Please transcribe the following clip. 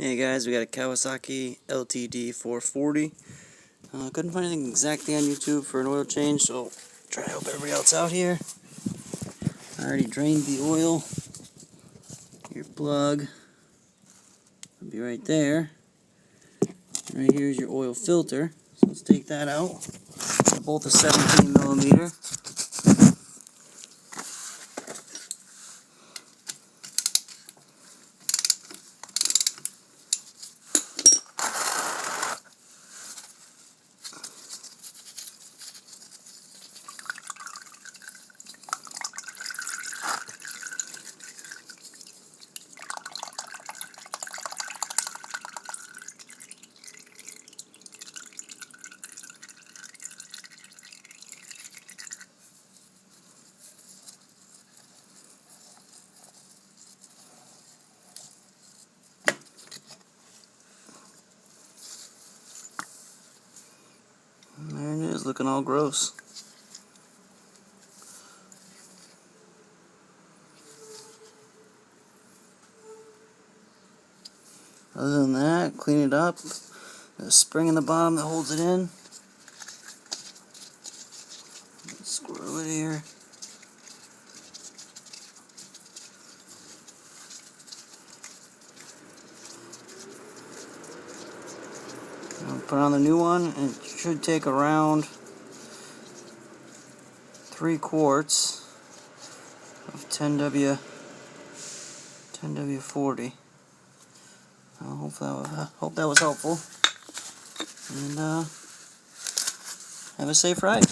Hey guys, we got a Kawasaki LTD 440. Couldn't find anything exactly on YouTube for an oil change, so try to help everybody else out here. I already drained the oil. Your plug will be right there. Right here is your oil filter. So let's take that out. They're both a 17 millimeter. And there it is, looking all gross. Other than that, clean it up. There's a spring in the bottom that holds it in. Screw it here. I'll put on the new one, and it should take around 3 quarts of 10W40. I hope that was helpful, and have a safe ride.